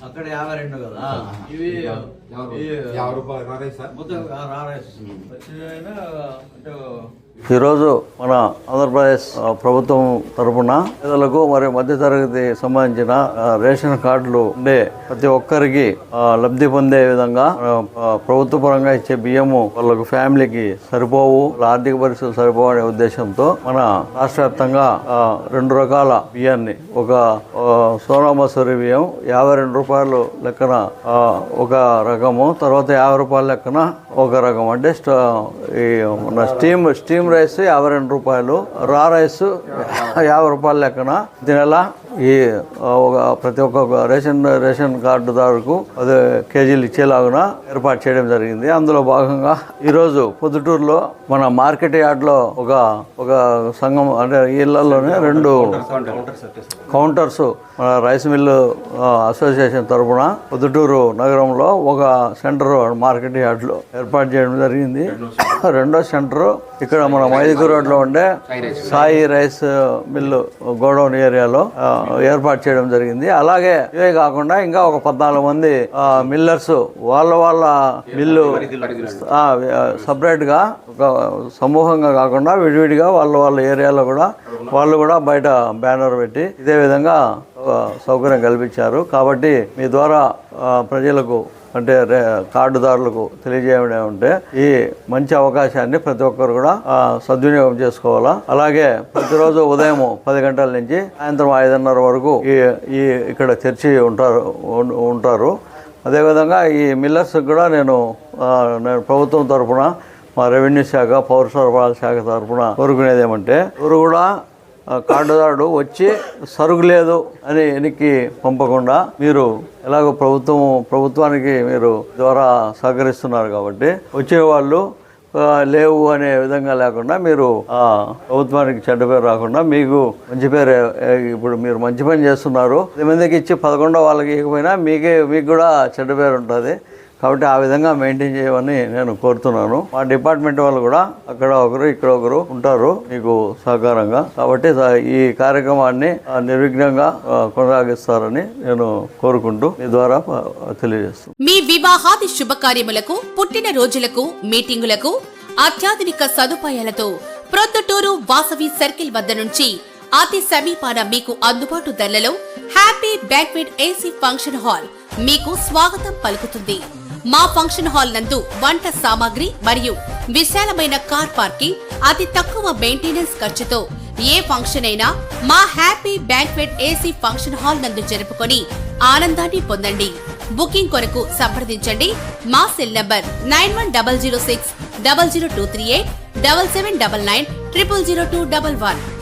అక్కడ 52 కదా ఇవి 50 రూపాయలు సార్ మొత్తం ఈరోజు మన ఆంధ్రప్రదేశ్ ప్రభుత్వం తరఫున పేదలకు మరియు మధ్యతరగతి సంబంధించిన రేషన్ కార్డులు ఉండే ప్రతి ఒక్కరికి లబ్ధి పొందే విధంగా ప్రభుత్వ పరంగా ఇచ్చే బియ్యము వాళ్ళకు ఫ్యామిలీకి సరిపోవు, ఆర్థిక పరిస్థితులు సరిపోవు అనే ఉద్దేశంతో మన రాష్ట్ర వ్యాప్తంగా 2 రకాల బియ్యాన్ని, ఒక సోనా మసూరి బియ్యం 52 రూపాయలు లెక్కన ఒక రకము, తర్వాత 50 రూపాయల లెక్కన ఒక రకం. అంటే ఈ మన స్టీమ్ రైస్ 52 రూపాయలు, రా రైస్ 50 రూపాయల లెక్కన దీనిలా ఈ ప్రతి ఒక్క రేషన్ కార్డుదారుకు 10 కేజీలు ఇచ్చేలాగా ఏర్పాటు చేయడం జరిగింది. అందులో భాగంగా ఈరోజు పొద్దుటూరులో మన మార్కెట్ యార్డ్లో ఒక సంఘం, అంటే ఇళ్లలోనే 2 కౌంటర్స్ మన రైస్ మిల్లు అసోసియేషన్ తరఫున పొద్దుటూరు నగరంలో ఒక సెంటర్ మార్కెట్ యార్డ్లో ఏర్పాటు చేయడం జరిగింది. రెండో సెంటర్ ఇక్కడ మన మైదుకూరు రోడ్లో ఉండే సాయి రైస్ మిల్లు గోడౌన్ ఏరియాలో ఏర్పాటు చేయడం జరిగింది. అలాగే ఇవే కాకుండా ఇంకా ఒక 14 మంది మిల్లర్స్ వాళ్ళ మిల్లు సపరేట్ గా ఒక సమూహంగా కాకుండా విడివిడిగా వాళ్ళ ఏరియాలో వాళ్ళు కూడా బయట బ్యానర్ పెట్టి ఇదే విధంగా సౌకర్యం కల్పించారు. కాబట్టి మీ ద్వారా ప్రజలకు, అంటే కార్డుదారులకు తెలియజేయడం ఏమంటే, ఈ మంచి అవకాశాన్ని ప్రతి ఒక్కరు కూడా సద్వినియోగం చేసుకోవాలా. అలాగే ప్రతిరోజు ఉదయం 10 గంటల నుంచి సాయంత్రం 5:30 వరకు ఇక్కడ తెరిచి ఉంటారు. అదేవిధంగా ఈ మిల్లర్స్ కూడా నేను ప్రభుత్వం తరఫున, మా రెవెన్యూ శాఖ, పౌర సరఫరాల శాఖ తరఫున కోరుకునేది ఏమంటే, ఎవరు కూడా కార్డుదారుడు వచ్చి సరుకు లేదు అని వెనక్కి పంపకుండా, మీరు ఎలాగో ప్రభుత్వానికి మీరు ద్వారా సహకరిస్తున్నారు కాబట్టి వచ్చే వాళ్ళు లేవు అనే విధంగా లేకుండా, మీరు ప్రభుత్వానికి చెడ్డ పేరు రాకుండా మీకు మంచి పేరు, ఇప్పుడు మీరు మంచి పని చేస్తున్నారు, 10 మందికి ఇచ్చి 11 వాళ్ళకి ఇవ్వకపోయినా మీకు కూడా చెడ్డ పేరు ఉంటుంది. కాబట్టి ఆ విధంగా మెయింటైన్ చేయమని నేను కోరుతున్నాను. మా డిపార్ట్మెంట్ వాళ్ళు కూడా అక్కడ ఒకరు ఇక్కడ ఒకరు ఉంటారు మీకు సహకారంగా. కాబట్టి ఈ కార్యక్రమాన్ని నిర్విఘ్నంగా కొనసాగిస్తారని నేను కోరుకుంటూ మీ ద్వారా తెలియజేస్తాను. మీ వివాహాది శుభకార్యములకు, పుట్టిన రోజులకు, మీటింగులకు అత్యాధునిక సదుపాయాలతో ప్రొద్దుటూరు వాసవి సర్కిల్ వద్ద నుంచి అతి సమీపాన మీకు అందుబాటు ధరలలో happy banquet AC function hall మీకు స్వాగతం పలుకుతుంది. మా ఫంక్షన్ హాల్ నందు వంట సామాగ్రి మరియు విశాలమైన కార్ పార్కింగ్, అతి తక్కువ మెయింటెనెన్స్ ఖర్చుతో ఏ ఫంక్షన్ అయినా మా happy banquet AC function hall నందు జరుపుకొని ఆనందాన్ని పొందండి. బుకింగ్ కొరకు సంప్రదించండి. మా సెల్ నంబర్ 9100600238 7799 000211.